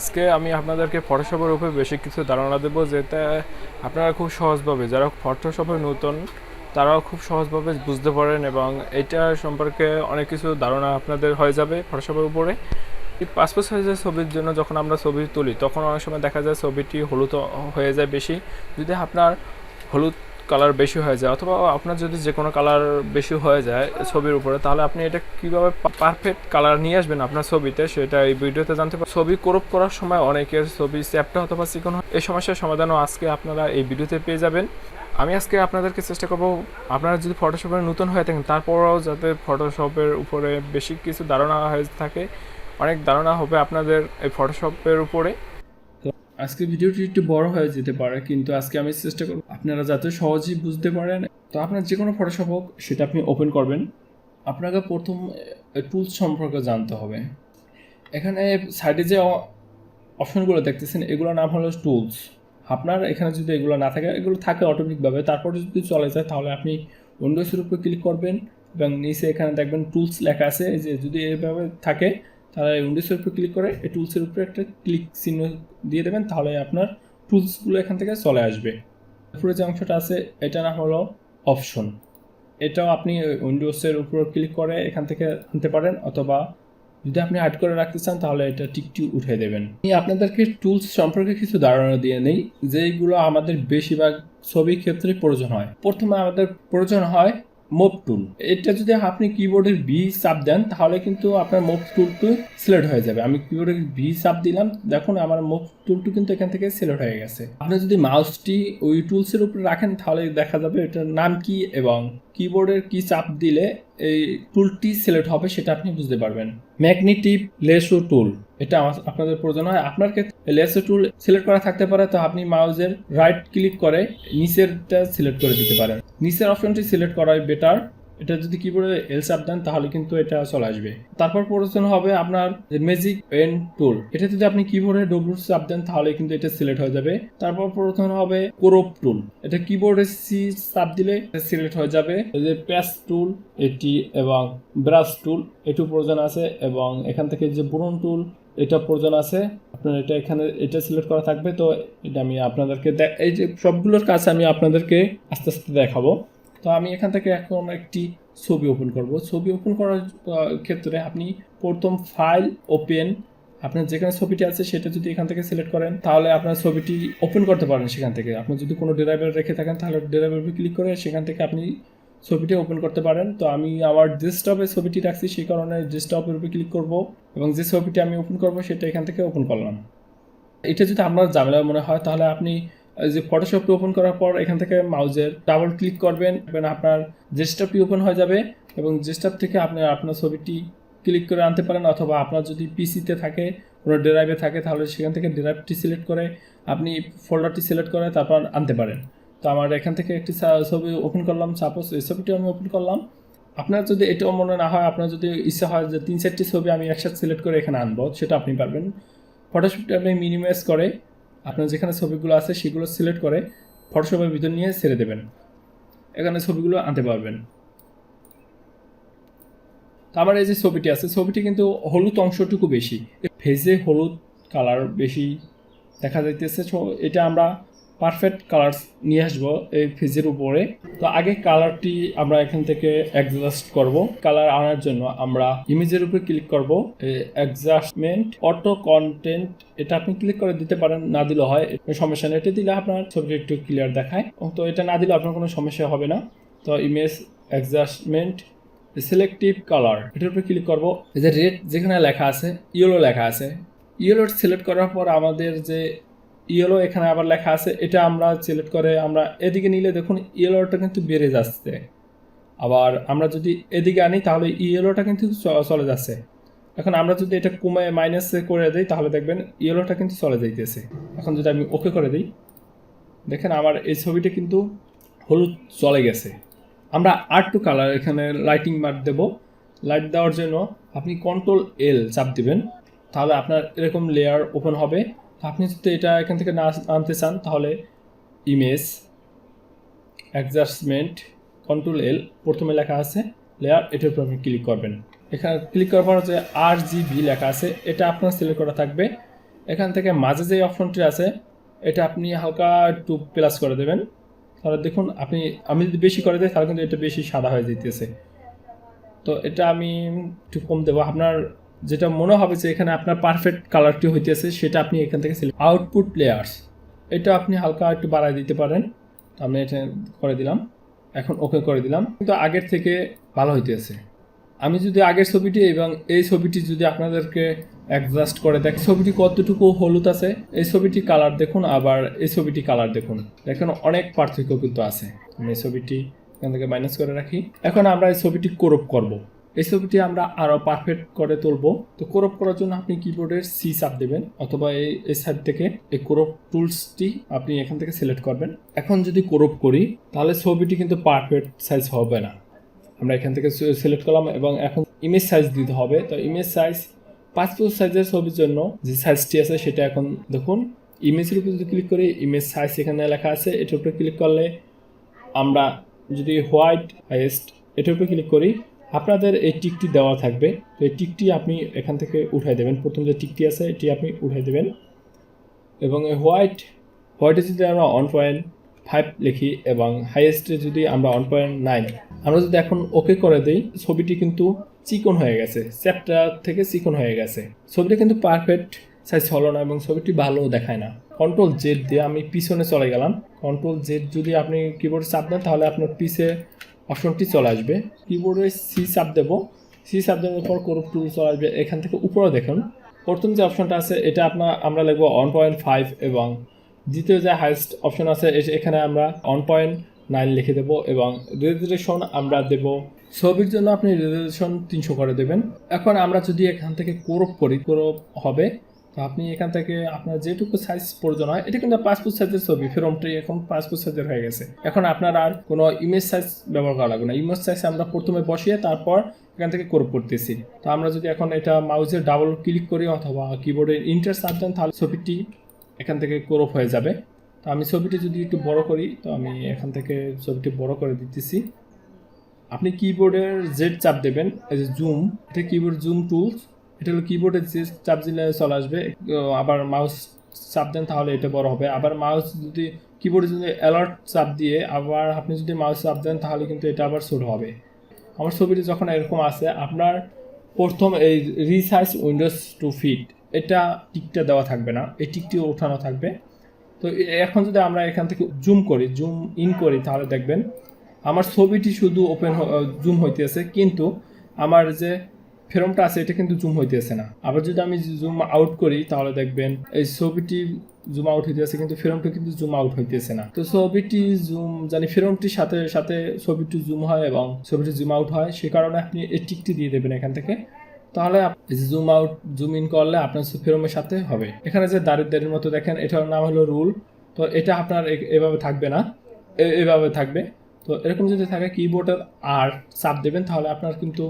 আজকে আমি আপনাদেরকে ফটোশপের উপরে বেশি কিছু ধারণা দেবো, যেটা আপনারা খুব সহজভাবে, যারা ফটোশপে নতুন তারাও খুব সহজভাবে বুঝতে পারেন, এবং এটা সম্পর্কে অনেক কিছু ধারণা আপনাদের হয়ে যাবে ফটোশপের উপরে। পাসপোর্ট সাইজের ছবির জন্য যখন আমরা ছবি তুলি তখন অনেক সময় দেখা যায় ছবিটি হলুদ হয়ে যায় বেশি। যদি আপনার হলুদ কালার বেশি হয়ে যায়, অথবা আপনার যদি যে কোনো কালার বেশি হয়ে যায় ছবির উপরে, তাহলে আপনি এটা কীভাবে পারফেক্ট কালার নিয়ে আসবেন আপনার ছবিতে, সেটা এই ভিডিওতে জানতে পারবেন। ছবি ক্রপ করার সময় অনেকের ছবি চ্যাপ্টা অথবা চিকন হয়, এই সমস্যার সমাধানও আজকে আপনারা এই ভিডিওতে পেয়ে যাবেন। আমি আজকে আপনাদেরকে চেষ্টা করব, আপনারা যদি ফটোশপের নতুন হয়ে থাকেন তারপরেও যাতে ফটোশপের উপরে বেশি কিছু ধারণা হয়ে থাকে, অনেক ধারণা হবে আপনাদের এই ফটোশপের উপরে। আজকে ভিডিওটি একটু বড় হয়ে যেতে পারে, কিন্তু আজকে আমি চেষ্টা করব আপনারা যাতে সহজেই বুঝতে পারেন। তো আপনার যে কোনো ফটোশপ হোক সেটা আপনি ওপেন করবেন। আপনাকে প্রথম টুলস সম্পর্কে জানতে হবে। এখানে সাইডে যে অপশনগুলো দেখতেছেন এগুলোর নাম হলো টুলস। আপনার এখানে যদি এগুলো না থাকে, এগুলো থাকে অটোমেটিকভাবে, তারপর যদি চলে যায় তাহলে আপনি উইন্ডোজের উপর ক্লিক করবেন এবং নিচে এখানে দেখবেন টুলস লেখা আছে। এই যে যদি এইভাবে থাকে তাহলে উইন্ডোজের উপর ক্লিক করে এই টুলসের উপরে একটা ক্লিক চিহ্ন দিয়ে দেবেন, তাহলে আপনার টুলসগুলো এখান থেকে চলে আসবে। উপরে যে অংশটা আছে এটার নাম হলো অপশন। এটাও আপনি উইন্ডোজের উপর ক্লিক করে এখান থেকে আনতে পারেন, অথবা যদি আপনি হাইড করে রাখতে চান তাহলে এটা টিকটি উঠে দেবেন। আমি আপনাদেরকে টুলস সম্পর্কে কিছু ধারণা দিয়ে নেই, যেগুলো আমাদের বেশিরভাগ ছবির ক্ষেত্রে প্রয়োজন হয়। প্রথমে আমাদের প্রয়োজন হয় মুভ টুল। এটা যদি আপনি কিবোর্ডের ভি চাপ দেন তাহলে কিন্তু আপনার মুভ টুলটি সিলেক্ট হয়ে যাবে। আমি কিবোর্ডের ভি চাপ দিলাম, দেখুন আমার মুভ টুলটি কিন্তু এখান থেকে সিলেক্ট হয়ে গেছে। আপনি যদি মাউসটি ওই টুলসের উপরে রাখেন তাহলে দেখা যাবে এটার নাম কি এবং কিবোর্ডের কি চাপ দিলে এই টুলটি সিলেক্ট হবে সেটা আপনি বুঝতে পারবেন। ম্যাগনেটিক লেসো টুল, এটা আপনাদের প্রয়োজন হয়। আপনার ক্ষেত্রে লেসো টুল সিলেক্ট করা থাকতে পারে, তো আপনি মাউসের রাইট ক্লিক করে নিচেরটা সিলেক্ট করে দিতে পারেন। নিচের অপশনটি সিলেক্ট করাই বেটার। এটা যদি কিবোর্ডে এল চাপ দেন তাহলে কিন্তু এটা চলে আসবে। তারপর প্রয়োজন হবে আপনার ম্যাজিক পেন টুল। এটা যদি আপনি কিবোর্ডে ডব্লিউ চাপ দেন তাহলে কিন্তু এটা সিলেক্ট হয়ে যাবে। তারপর প্রয়োজন হবে ক্রপ টুল। এটা কিবোর্ডে সি চাপ দিলে সিলেক্ট হয়ে যাবে। এই যে প্যাচ টুল এটি এবং ব্রাশ টুল এটু প্রয়োজন আছে, এবং এখান থেকে যে বুরন টুল এটা প্রয়োজন আছে। আপনার এটা এখানে এটা সিলেক্ট করা থাকবে। তো এটা আমি আপনাদেরকে এই যে সবগুলোর কাছে আমি আপনাদেরকে আস্তে আস্তে দেখাবো। তো আমি এখান থেকে এখন একটি ছবি ওপেন করব। ছবি ওপেন করার ক্ষেত্রে আপনি প্রথম ফাইল ওপেন, আপনার যেখানে ছবিটি আছে সেটা যদি এখান থেকে সিলেক্ট করেন তাহলে আপনার ছবিটি ওপেন করতে পারেন সেখান থেকে। আপনি যদি কোনো ড্রাইভার রেখে থাকেন তাহলে ড্রাইভার উপর ক্লিক করে সেখান থেকে আপনি ছবিটি ওপেন করতে পারেন। তো আমি আমার ডেস্কটপে ছবিটি রাখছি, সেই কারণে ডেস্কটপের উপর ক্লিক করব এবং যে ছবিটি আমি ওপেন করব সেটা এখান থেকে ওপেন করলাম। এটা যদি আপনার ঝামেলা মনে হয় তাহলে আপনি যে ফটোশপটি ওপেন করার পর এখান থেকে মাউসের ডাবল ক্লিক করবেন, আপনার ডেস্কটপটি ওপেন হয়ে যাবে এবং ডেস্কটপ থেকে আপনি আপনার ছবিটি ক্লিক করে আনতে পারেন, অথবা আপনার যদি পিসিতে থাকে, কোনো ড্রাইভে থাকে তাহলে সেখান থেকে ড্রাইভটি সিলেক্ট করে আপনি ফোল্ডারটি সিলেক্ট করে তারপর আনতে পারেন। তো আমার এখান থেকে একটি ছবি ওপেন করলাম, সাপোজ এই ছবিটি আমি ওপেন করলাম। আপনার যদি এটাও মনে না হয়, আপনার যদি ইচ্ছা হয় যে 3-4টি ছবি আমি একসাথে সিলেক্ট করে এখানে আনবো, সেটা আপনি পারবেন। ফটোশপটা আপনি মিনিমাইজ করে আপনার যেখানে ছবিগুলো আছে সেগুলো সিলেক্ট করে ফটোশপের ভিতর নিয়ে ছেড়ে দেবেন, এখানে ছবিগুলো আনতে পারবেন। তো আমার এই যে ছবিটি আছে, ছবিটি কিন্তু হলুদ অংশটুকু বেশি, ফেজে হলুদ কালার বেশি দেখা যাইতেছে। এটা আমরা পারফেক্ট কালার নিয়ে আসবো এই ফেজের উপরে। তো আগে কালারটি আমরা এখান থেকে অ্যাডজাস্ট করব। কালার আনার জন্য আমরা ইমেজের উপরে ক্লিক করব, অ্যাডজাস্টমেন্ট অটো কন্টেন্ট, এটা আপনি ক্লিক করে দিতে পারেন, না দিলে হয় সমস্যা নেই। এটা দিলে আপনার ছবিটি একটু ক্লিয়ার দেখায়, তো এটা না দিলে আপনার কোনো সমস্যা হবে না। তো ইমেজ অ্যাডজাস্টমেন্ট সিলেক্টিভ কালার, এটার উপরে ক্লিক করব। এই যে রেড যেখানে লেখা আছে, ইয়েলো লেখা আছে, ইয়েলো সিলেক্ট করার পর আমাদের যে ইয়েলো এখানে আবার লেখা আছে, এটা আমরা সিলেক্ট করে আমরা এদিকে নিলে দেখুন ইয়েলোটা কিন্তু বেড়ে যাচ্ছে। আবার আমরা যদি এদিকে আনি তাহলে ইয়েলোটা কিন্তু চলে যাচ্ছে। এখন আমরা যদি এটা কমায় মাইনাস করে দিই তাহলে দেখবেন ইয়েলোটা কিন্তু চলে যাইতেছে। এখন যদি আমি ওকে করে দিই, দেখেন আমার এই ছবিটা কিন্তু হলুদ চলে গেছে। আমরা আর্ট কালার এখানে লাইটিং মার্ক দেব। লাইট দেওয়ার জন্য আপনি কন্ট্রোল এল চাপ দিবেন, তাহলে আপনার এরকম লেয়ার ওপেন হবে। আপনি যদি এটা এখান থেকে না আনতে চান তাহলে ইমেজ অ্যাডজাস্টমেন্ট কন্ট্রোল এল, প্রথমে লেখা আছে লেয়ার, এটার উপর আপনি ক্লিক করবেন। এখানে ক্লিক করার পর যে RGB লেখা আছে এটা আপনার সিলেক্ট করা থাকবে। এখান থেকে মাঝে যে অপশনটি আছে এটা আপনি হালকা একটু প্লাস করে দেবেন, তাহলে দেখুন আমি যদি বেশি করে দিই তাহলে কিন্তু এটা বেশি সাদা হয়ে যেতেছে। তো এটা আমি একটু কম দেবো, আপনার যেটা মনে হবে যে এখানে আপনার পারফেক্ট কালারটি হইতেছে সেটা আপনি এখান থেকে সিলেক্ট। আউটপুট লেয়ার্স এটা আপনি হালকা একটু বাড়ায় দিতে পারেন, আমি এটা করে দিলাম, এখন ওকে করে দিলাম, কিন্তু আগের থেকে ভালো হইতেছে। আমি যদি আগের ছবিটি এবং এই ছবিটি যদি আপনাদেরকে অ্যাডজাস্ট করে দেখি ছবিটি কতটুকু হলুদ আছে, এই ছবিটি কালার দেখুন, আবার এই ছবিটি কালার দেখুন, দেখুন অনেক পার্থক্য কিন্তু আছে। আমি এই ছবিটি এখান থেকে মাইনাস করে রাখি। এখন আমরা এই ছবিটি ক্রপ করব, এই ছবিটি আমরা আরও পারফেক্ট করে তুলবো। তো ক্রপ করার জন্য আপনি কিবোর্ডের সি চাপ দেবেন, অথবা এই সাইড থেকে এই ক্রপ টুলসটি আপনি এখান থেকে সিলেক্ট করবেন। এখন যদি ক্রপ করি তাহলে ছবিটি কিন্তু পারফেক্ট সাইজ হবে না। আমরা এখান থেকে সিলেক্ট করলাম এবং এখন ইমেজ সাইজ দিতে হবে। তো ইমেজ সাইজ পাসপোর্ট সাইজের ছবির জন্য যে সাইজটি আছে সেটা এখন দেখুন, ইমেজের উপর যদি ক্লিক করি ইমেজ সাইজ এখানে লেখা আছে, এটার উপরে ক্লিক করলে আমরা যদি হোয়াইট হাইয়েস্ট এটার উপরে ক্লিক করি আপনাদের এই টিকটি দেওয়া থাকবে। তো এই টিকটি আপনি এখান থেকে উঠাই দেবেন, প্রথম যে টিকটি আছে এটি আপনি উঠাই দেবেন এবং এই হোয়াইটে যদি আমরা 1.5 লিখি এবং হাইয়েস্টে যদি আমরা 1.9, আমরা যদি এখন ওকে করে দিই ছবিটি কিন্তু চিকন হয়ে গেছে, চ্যাপ্টার থেকে চিকন হয়ে গেছে, ছবিটা কিন্তু পারফেক্ট সাইজ হলো না এবং ছবিটি ভালো দেখায় না। কন্ট্রোল জেড দিয়ে আমি পিছনে চলে গেলাম, কন্ট্রোল জেড যদি আপনি কিবোর্ডে চাপ দেন তাহলে আপনার পিছে অপশনটি চলে আসবে। কিবোর্ডে সি চাপ দেবো, সি চাপ দেওয়ার পর ক্রপ টুল চলে আসবে। এখান থেকে উপরে দেখুন প্রথম যে অপশনটা আছে এটা আমরা লিখবো 1.5 এবং দ্বিতীয় যে হাইয়েস্ট অপশন আছে এখানে আমরা 1.9 লিখে দেবো এবং রেজুলেশন আমরা দেব, ছবির জন্য আপনি রেজুলেশন 300 করে দেবেন। এখন আমরা যদি এখান থেকে ক্রপ করি ক্রপ হবে, তো আপনি এখান থেকে আপনার যেটুকু সাইজ প্রয়োজন হয়, এটা কিন্তু পাসপোর্ট সাইজের ছবি, ফিল্মটি এখন পাসপোর্ট সাইজের হয়ে গেছে। এখন আপনার আর কোনো ইমেজ সাইজ ব্যবহার করা লাগবে না, ইমেজ সাইজ আমরা প্রথমে বসিয়ে তারপর এখান থেকে ক্রপ করতেছি। তো আমরা যদি এখন এটা মাউসের ডাবল ক্লিক করি অথবা কিবোর্ডের ইন্টার চাপ দেন তাহলে ছবিটি এখান থেকে ক্রপ হয়ে যাবে। তো আমি ছবিটি যদি একটু বড় করি, তো আমি এখান থেকে ছবিটি বড় করে দিতেছি। আপনি কিবোর্ডের জেড চাপ দেবেন, এই যে জুম, এটা কিবোর্ড জুম টুলস, এটা হলো কিবোর্ডের যে চাপ দিলে চলে আসবে। আবার মাউস চাপ দেন তাহলে এটা বড় হবে। আবার মাউস যদি কিবোর্ডে যদি অ্যালার্ট চাপ দিয়ে আবার আপনি যদি মাউস চাপ দেন তাহলে কিন্তু এটা আবার ছোট হবে। আমার ছবিটি যখন এরকম আছে, আপনার প্রথম এই রিসাইজ উইন্ডোজ টু ফিট এটা টিকটা দেওয়া থাকবে না, এই টিকটিও ওঠানো থাকবে। তো এখন যদি আমরা এখান থেকে জুম ইন করি তাহলে দেখবেন আমার ছবিটি শুধু জুম হইতেছে, কিন্তু আমার যে ফ্রেমটা আছে এটা কিন্তু জুম হইতেছে না। আবার যদি আমি জুম আউট করি তাহলে দেখবেন এই ছবিটি জুম আউট হইতেছে কিন্তু ফ্রেমটা কিন্তু জুম আউট হইতেছে না। তো ছবিটি জুম ফ্রেমটির সাথে সাথে ছবিটি জুম হয় এবং ছবিটি জুম আউট হয়, সে কারণে আপনি এই টিকটি দিয়ে দেবেন এখান থেকে, তাহলে জুম আউট জুম ইন করলে আপনার ফ্রেমের সাথে হবে। এখানে যে দাঁড়ির মতো দেখেন এটার নাম হলো রুল। তো এটা আপনার এভাবে থাকবে না, এভাবে থাকবে। তো এরকম যদি থাকে কিবোর্ডের আর চাপ দেবেন তাহলে আপনার কিন্তু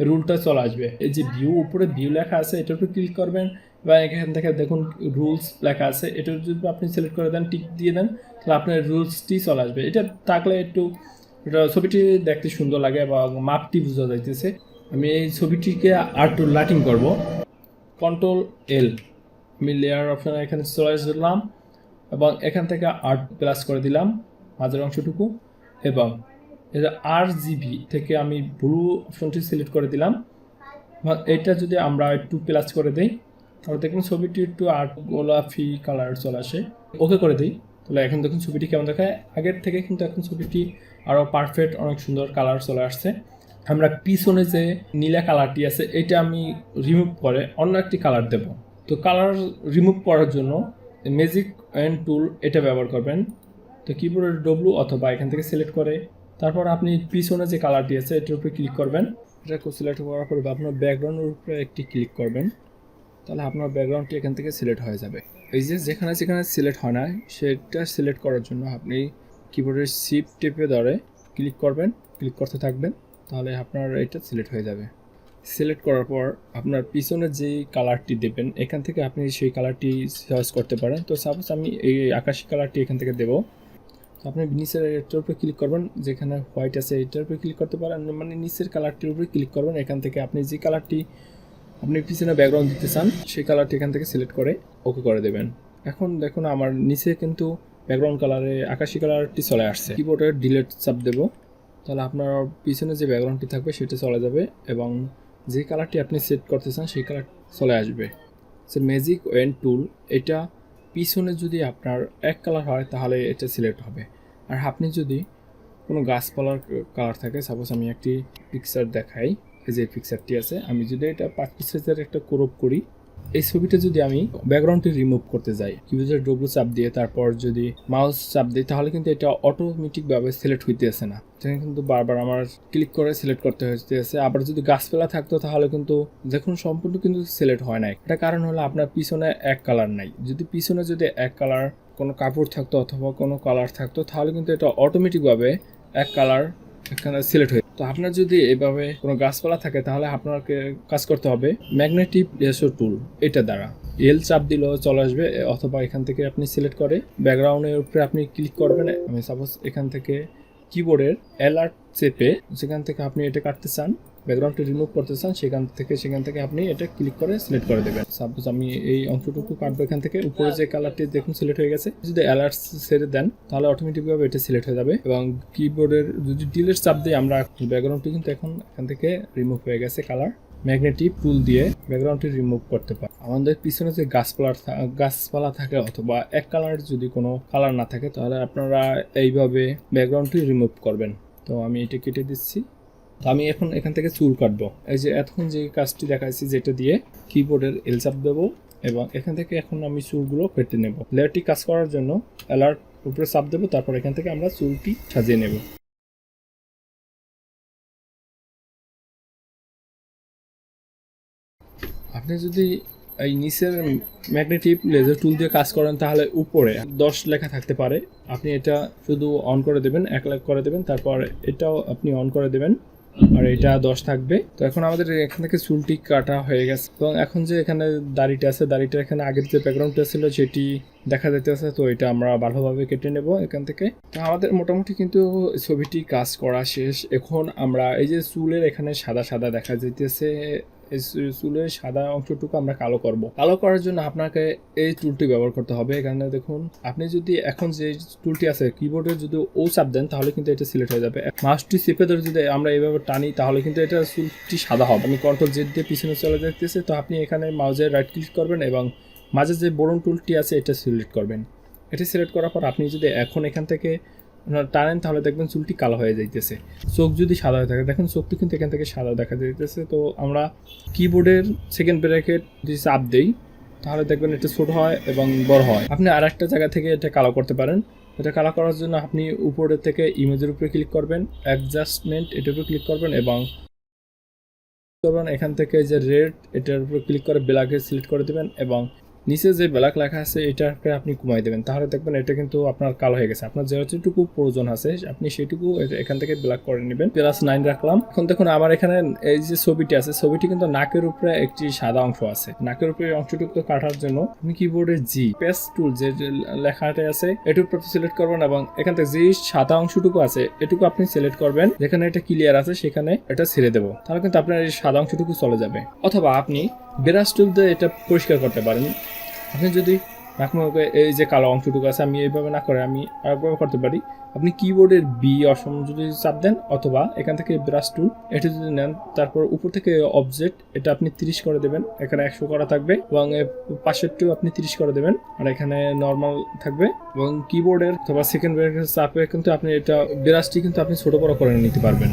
রুলটা চলে আসবে। এই যে ভিউ, উপরে ভিউ লেখা আছে এটার উপরে ক্লিক করবেন এবং এখান থেকে দেখুন রুলস লেখা আছে, এটা যদি আপনি সিলেক্ট করে দেন টিক দিয়ে দেন তাহলে আপনার রুলসটি চলে আসবে। এটা থাকলে একটু ছবিটি দেখতে সুন্দর লাগে এবং মাপটি বোঝা যাইতেছে। আমি এই ছবিটিকে আর একটু লাইটিং করব, কন্ট্রোল এল, আমি লেয়ার অপশন এখানে চলে আসলাম এবং এখান থেকে আর্ট প্লাস করে দিলাম মাঝের অংশটুকু এবং RGB থেকে আমি ব্লু অপশনটি সিলেক্ট করে দিলাম এবং এটা যদি আমরা একটু প্লাস করে দিই তাহলে দেখুন ছবিটি একটু আর্ট গোলাপি কালার চলে আসে। ওকে করে দিই তাহলে এখন দেখুন ছবিটি কেমন দেখায় আগের থেকে, কিন্তু এখন ছবিটি আরও পারফেক্ট অনেক সুন্দর কালার চলে আসছে। আমরা পিছনে যে নীলা কালারটি আছে এটা আমি রিমুভ করে অন্য একটি কালার দেব। তো কালার রিমুভ করার জন্য ম্যাজিক এন্ড টুল এটা ব্যবহার করবেন। তো কিবোর্ডের ডব্লু অথবা এখান থেকে সিলেক্ট করে তারপর আপনি পিছনে যে কালারটি আছে এটার উপরে ক্লিক করবেন। এটা সিলেক্ট করার পরে আপনার ব্যাকগ্রাউন্ডের উপরে একটি ক্লিক করবেন, তাহলে আপনার ব্যাকগ্রাউন্ডটি এখান থেকে সিলেক্ট হয়ে যাবে। এই যে যেখানে সিলেক্ট হয় না সেটা সিলেক্ট করার জন্য আপনি কিবোর্ডের শিফট টিপে ধরে ক্লিক করবেন, ক্লিক করতে থাকবেন, তাহলে আপনার এটা সিলেক্ট হয়ে যাবে। সিলেক্ট করার পর আপনার পিছনে যেই কালারটি দেবেন এখান থেকে আপনি সেই কালারটি চয়েস করতে পারেন। তো সাপোজ আমি এই আকাশি কালারটি এখান থেকে দেবো। তো আপনি নিচের এটার উপরে ক্লিক করবেন, যেখানে হোয়াইট আছে এটার উপরে ক্লিক করতে পারেন, মানে নিচের কালারটির উপরে ক্লিক করবেন। এখান থেকে আপনি যে কালারটি আপনি পিছনে ব্যাকগ্রাউন্ড দিতে চান সেই কালারটি এখান থেকে সিলেক্ট করে ওকে করে দেবেন। এখন দেখুন আমার নিচে কিন্তু ব্যাকগ্রাউন্ড কালারে আকাশি কালারটি চলে আসছে। কিবোর্ডে ডিলিট চাপ দেব, তাহলে আপনার পিছনে যে ব্যাকগ্রাউন্ডটি থাকবে সেটা চলে যাবে এবং যে কালারটি আপনি সেট করতে চান সেই কালার চলে আসবে। সে ম্যাজিক ওয়েন টুল, এটা পিছনে যদি আপনার এক কালার হয় তাহলে এটা সিলেক্ট হবে। আর আপনি যদি কোনো গাছপালার কালার থাকে, সাপোজ আমি একটি পিকচার দেখাই, এই যে পিকচারটি আছে, আমি যদি এটা 5 পিক্সেলের একটা ক্রপ করি, এই ছবিটা যদি আমি ব্যাকগ্রাউন্ডটি রিমুভ করতে যাই কিবোর্ডের ডব্লু চাপ দিয়ে তারপর যদি মাউস চাপ দিই তাহলে কিন্তু এটা অটোমেটিকভাবে সিলেক্ট হইতেছে না, এটা কিন্তু বারবার আমার ক্লিক করে সিলেক্ট করতে হইতেছে। আবার যদি গাছপালা থাকতো তাহলে কিন্তু দেখুন সম্পূর্ণ কিন্তু সিলেক্ট হয় না। এটা কারণ হলো আপনার পিছনে এক কালার নাই। যদি পিছনে যদি এক কালার কোনো কাপড় থাকতো অথবা কোনো কালার থাকতো তাহলে কিন্তু এটা অটোমেটিকভাবে এক কালার এখানে সিলেক্ট হয়ে। তো আপনার যদি এভাবে কোনো গাছপালা থাকে তাহলে আপনাকে কাজ করতে হবে ম্যাগনেটিক রেশো টুল, এটা দ্বারা এল চাপ দিলেও চলে আসবে, অথবা এখান থেকে আপনি সিলেক্ট করে ব্যাকগ্রাউন্ডের উপরে আপনি ক্লিক করবেন। আমি সাপোজ এখান থেকে কিবোর্ডের অ্যালার্ট চেপে যেখান থেকে আপনি এটা কাটতে চান, ব্যাকগ্রাউন্ডটি রিমুভ করতে চান, সেখান থেকে আপনি এটা ক্লিক করে সিলেক্ট করে দেবেন। সাপোজ আমি এই অংশটুকু কাটবো, এখান থেকে উপরে যে কালারটি দেখুন সিলেক্ট হয়ে গেছে, যদি অ্যালার্ট ছেড়ে দেন তাহলে অটোমেটিকভাবে এটা সিলেক্ট হয়ে যাবে। এবং কিবোর্ডের যদি ডিলিট চাপ দিই আমরা ব্যাকগ্রাউন্ডটি কিন্তু এখন এখান থেকে রিমুভ হয়ে গেছে। কালার ম্যাগনেটিক টুল দিয়ে ব্যাকগ্রাউন্ডটি রিমুভ করতে পারে। আমাদের পিছনে যে গাছপালা থাকে অথবা এক কালার যদি কোনো কালার না থাকে তাহলে আপনারা এইভাবে ব্যাকগ্রাউন্ডটি রিমুভ করবেন। তো আমি এটা কেটে দিচ্ছি। তো আমি এখন এখান থেকে চুল কাটবো। এই যে এতক্ষণ যে কাজটি দেখাচ্ছি যেটা দিয়ে কিবোর্ডের এল চাপ দেবো এবং এখান থেকে এখন আমি চুলগুলো কেটে নেব। লেয়ারটি কাজ করার জন্য অ্যালার্ট উপরে চাপ দেবো, তারপর এখান থেকে আমরা চুলটি সাজিয়ে নেব। আপনি যদি এই নিচের ম্যাগনেটিক লেজার টুল দিয়ে কাজ করেন তাহলে উপরে 10 লেখা থাকতে পারে, আপনি এটা শুধু অন করে দেবেন, 1 লাখ করে দেবেন, তারপর এটাও আপনি অন করে দেবেন আর এটা 10 থাকবে। তো এখন আমাদের এখান থেকে চুলটি কাটা হয়ে গেছে এবং এখন যে এখানে দাড়িটা আছে, দাড়িটা এখানে আগের যে ব্যাকগ্রাউন্ডটা ছিল সেটি দেখা যাইতেছে। তো এটা আমরা ভালোভাবে কেটে নেব এখান থেকে। তো আমাদের মোটামুটি কিন্তু ছবিটি কাজ করা শেষ। এখন আমরা এই যে চুলের এখানে সাদা সাদা দেখা যাইতেছে, এই চুলের সাদা অংশটুকু আমরা কালো করব। কালো করার জন্য আপনাকে এই টুলটি ব্যবহার করতে হবে। এখানে দেখুন আপনি যদি এখন যে টুলটি আছে কিবোর্ডে যদি ও চাপ দেন তাহলে কিন্তু এটা সিলেক্ট হয়ে যাবে। মাউসটি চেপে ধরে যদি আমরা এইভাবে টানি তাহলে কিন্তু এটা চুলটি সাদা হবে। আমি কন্ট্রোল জেড দিয়ে পিছনে চলে যাইতেছে। তো আপনি এখানে মাউসে রাইট ক্লিক করবেন এবং মাঝে যে বোরন টুলটি আছে এটা সিলেক্ট করবেন। এটি সিলেক্ট করার পর আপনি যদি এখন এখান থেকে টানেন তাহলে দেখবেন চুলটি কালো হয়ে যাইতেছে। চোখ যদি সাদা হয়ে থাকে, দেখুন চোখটি কিন্তু এখান থেকে সাদা দেখা যাইতেছে। তো আমরা কিবোর্ডের সেকেন্ড ব্র্যাকেট যদি চাপ দেই তাহলে দেখবেন এটা ছোট হয় এবং বড় হয়। আপনি আর একটা জায়গা থেকে এটা কালো করতে পারেন। এটা কালো করার জন্য আপনি উপরের থেকে ইমেজের উপরে ক্লিক করবেন, অ্যাডজাস্টমেন্ট এটার উপরে ক্লিক করবেন এবং এখান থেকে যে রেড এটার উপরে ক্লিক করে ব্ল্যাকে সিলেক্ট করে দেবেন এবং নিচে যে ব্ল্যাক লেখা আছে এটাকে আপনি কমাই দেবেন। তাহলে দেখবেন এটা কিন্তু আপনার কালো হয়ে গেছে। আপনার যেটুকু প্রয়োজন আছে আপনি সেটুকু এখান থেকে ব্ল্যাক করে নেবেন। +9 রাখলাম। এখন দেখুন আমার এখানে এই যে ছবিটি আছে, ছবিটি কিন্তু নাকের উপরে একটি সাদা অংশ আছে। নাকের উপরে অংশটুকু কাটার জন্য আপনি কিবোর্ডের জি পেস্ট টুল যে লেখাটা আছে এটার উপর সিলেক্ট করবেন এবং এখান থেকে যে সাদা অংশটুকু আছে এটুকু আপনি সিলেক্ট করবেন। যেখানে এটা ক্লিয়ার আছে সেখানে এটা ছেড়ে দেবো, তাহলে কিন্তু আপনার এই সাদা অংশটুকু চলে যাবে। অথবা আপনি ব্রাশ টুল দিয়ে এটা পরিষ্কার করতে পারেন। আপনি যদি নাকমুখে এই যে কালো অংশটুকু আছে আমি এইভাবে না করে আমি আরেকভাবে করতে পারি। আপনি কিবোর্ডের বি অপশন যদি চাপ দেন অথবা এখান থেকে ব্রাশ টুল এটা যদি নেন, তারপর উপর থেকে অবজেক্ট এটা আপনি 30 করে দেবেন, এখানে 100 করা থাকবে এবং পাশেরটিও আপনি 30 করে দেবেন আর এখানে নর্মাল থাকবে। এবং কিবোর্ডের অথবা সেকেন্ড ব্র্যাকেট চাপে কিন্তু আপনি এটা ব্রাশটি কিন্তু আপনি ছোট বড় করে নিতে পারবেন।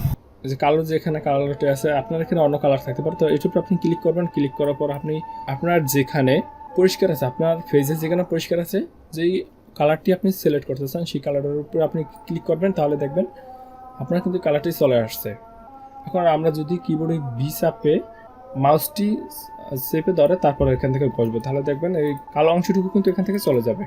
যে কালো যেখানে কালারটা আছে আপনার এখানে অন্য কালার থাকতে পারে। তো এটার উপর আপনি ক্লিক করবেন, ক্লিক করার পর আপনি আপনার যেখানে পরিষ্কার আছে, আপনার ফেজে যেখানে পরিষ্কার আছে যেই কালারটি আপনি সিলেক্ট করতে চান সেই কালারের উপর আপনি ক্লিক করবেন, তাহলে দেখবেন আপনার কিন্তু কালারটি চলে আসছে। এখন আমরা যদি কিবোর্ডে বি চাপে মাউসটি চেপে ধরে তারপর এখান থেকে ঘষবো তাহলে দেখবেন এই কালো অংশটুকু কিন্তু এখান থেকে চলে যাবে।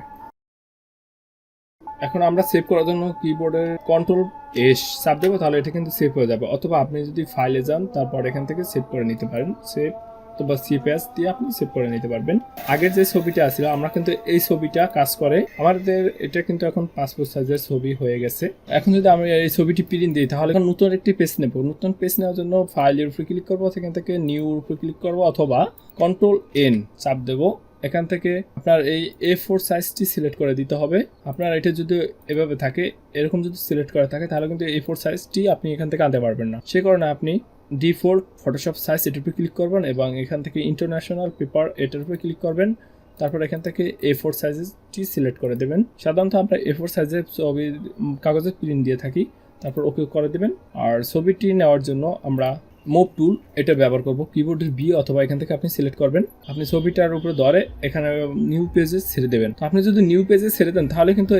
এখন আমরা সেভ করার জন্য কিবোর্ডে কন্ট্রোল এস চাপ দেবো, তাহলে এটা কিন্তু সেভ হয়ে যাবে। অথবা আপনি যদি ফাইলে যান তারপর এখান থেকে সেভ করে নিতে পারেন। সেভ অথবা সিপিএস দিয়ে আপনি সেভ করে নিতে পারবেন। আগের যে ছবিটা ছিল আমরা কিন্তু এই ছবিটা কাজ করে আমাদের এটা কিন্তু এখন পাসপোর্ট সাইজের ছবি হয়ে গেছে। এখন যদি আমি এই ছবিটি প্রিন্ট দিই তাহলে নতুন একটি পেজ নেব। নতুন পেজ নেওয়ার জন্য ফাইলের উপরে ক্লিক করবো, সেখান থেকে নিউর উপরে ক্লিক করবো অথবা Ctrl+N চাপ দেবো। এখান থেকে আপনার এই A4 সাইজটি সিলেক্ট করে দিতে হবে। আপনার এটা যদি এভাবে থাকে, এরকম যদি সিলেক্ট করা থাকে তাহলে কিন্তু A4 সাইজটি আপনি এখান থেকে আনতে পারবেন না। সে কারণে আপনি ডিফল্ট ফটোশপ সাইজ এটার উপরে ক্লিক করবেন এবং এখান থেকে ইন্টারন্যাশনাল পেপার এটার উপরে ক্লিক করবেন। তারপর এখান থেকে A4 সাইজটি সিলেক্ট করে দেবেন। সাধারণত আমরা A4 সাইজের ছবি কাগজে প্রিন্ট দিয়ে থাকি। তারপর ওকে করে দেবেন। আর ছবিটি নেওয়ার জন্য আমরা মুভ টুল এটা ব্যবহার করব। কিবোর্ডের বি অথবা এখান থেকে আপনি সিলেক্ট করবেন। আপনি ছবিটার উপরে ধরে এখানে নিউ পেজে ছেড়ে দেবেন। তো আপনি যদি নিউ পেজে ছেড়ে দেন তাহলে কিন্তু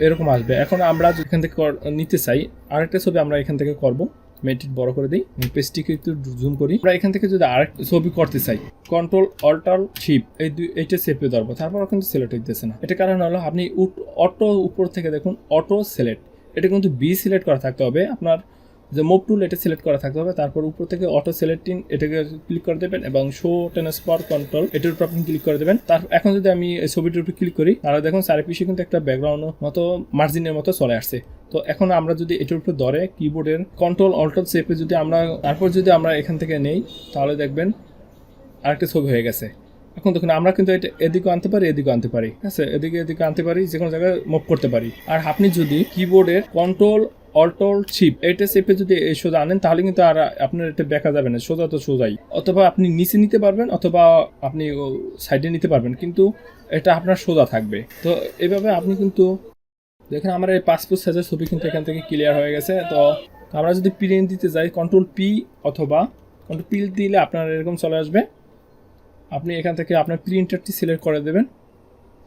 এরকম আসবে। এখন আমরা এখান থেকে নিতে চাই আরেকটা ছবি আমরা এখান থেকে করব। মেট্রিক বড় করে দিই, পেজটিকে একটু জুম করি। আমরা এখান থেকে যদি আরেকটা ছবি করতে চাই Ctrl+Alt+Shift এইটা চেপে ধরবো, তারপর কিন্তু সিলেক্ট হইতেছে না। এটা কারণ হলো আপনি অটো উপর থেকে দেখুন অটো সিলেক্ট, এটা কিন্তু বি সিলেক্ট করা থাকতে হবে। আপনার যে মুভ টুল এটা সিলেক্ট করা থাকতে হবে। তারপর উপর থেকে অটো সিলেক্টিং এটাকে ক্লিক করে দেবেন এবং শো ট্রান্সফার কন্ট্রোল এটার উপর আপনি ক্লিক করে দেবেন। এখন যদি আমি এই ছবিটির উপর ক্লিক করি তাহলে দেখুন চারিপাশে কিন্তু একটা ব্যাকগ্রাউন্ড মতো মার্জিনের মতো চলে আসছে। তো এখন আমরা যদি এটার উপর ধরে কিবোর্ডের Ctrl+Alt চেপে যদি আমরা তারপর যদি আমরা এখান থেকে নেই তাহলে দেখবেন আরেকটা ছবি হয়ে গেছে। এখন দেখুন আমরা কিন্তু এটা এদিকে আনতে পারি, এদিকে আনতে পারি, ঠিক আছে, এদিকে আনতে পারি, যে কোনো জায়গায় মুভ করতে পারি। আর আপনি যদি কিবোর্ডের Ctrl+Alt+Shift এটা চেপে যদি এই সোজা আনেন তাহলে কিন্তু আর আপনার এটা দেখা যাবে না, সোজা তো সোজাই। অথবা আপনি নিচে নিতে পারবেন অথবা আপনি সাইডে নিতে পারবেন, কিন্তু এটা আপনার সোজা থাকবে। তো এইভাবে আপনি কিন্তু দেখেন আমার এই পাসপোর্ট সাইজের ছবি কিন্তু এখান থেকে ক্লিয়ার হয়ে গেছে। তো আমরা যদি প্রিন্ট দিতে যাই Ctrl+P অথবা Ctrl+P দিলে আপনার এরকম চলে আসবে। আপনি এখান থেকে আপনার প্রিন্টারটি সিলেক্ট করে দেবেন।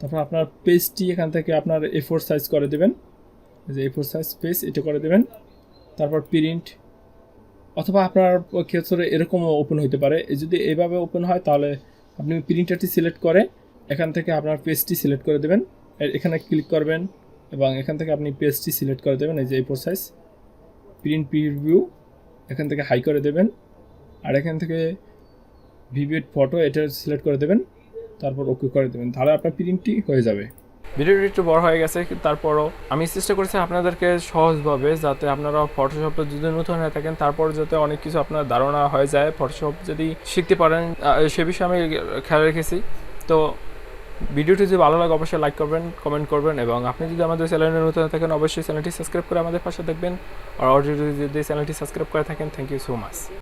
তারপর আপনার পেজটি এখান থেকে আপনার A4 সাইজ করে দেবেন, যে A4 সাইজ পেজ এটা করে দেবেন। তারপর প্রিন্ট অথবা আপনার ক্ষেত্রে এরকমও ওপেন হতে পারে। যদি এইভাবে ওপেন হয় তাহলে আপনি প্রিন্টারটি সিলেক্ট করে এখান থেকে আপনার পেজটি সিলেক্ট করে দেবেন, এখানে ক্লিক করবেন এবং এখান থেকে আপনি পেজটি সিলেক্ট করে দেবেন। এই যে A4 সাইজ প্রিন্ট প্রিভিউ এখান থেকে হাই করে দেবেন আর এখান থেকে ভিভিড ফটো এটা সিলেক্ট করে দেবেন, তারপর ওকে করে দেবেন, তাহলে আপনার প্রিন্টটি হয়ে যাবে। ভিডিওটি একটু বড় হয়ে গেছে, তারপরও আমি চেষ্টা করেছি আপনাদেরকে সহজভাবে, যাতে আপনারা ফটোশপে যদি নতুন হয়ে থাকেন তারপর যাতে অনেক কিছু আপনার ধারণা হয়ে যায়, ফটোশপ যদি শিখতে পারেন সে বিষয়ে আমি খেয়াল রেখেছি। তো ভিডিওটি যদি ভালো লাগে অবশ্যই লাইক করবেন, কমেন্ট করবেন এবং আপনি যদি আমাদের চ্যানেলে নতুন হয়ে থাকেন অবশ্যই চ্যানেলটি সাবস্ক্রাইব করে আমাদের পাশে দেখবেন। আর অলরেডি যদি চ্যানেলটি সাবস্ক্রাইব করে থাকেন থ্যাংক ইউ সো মাচ।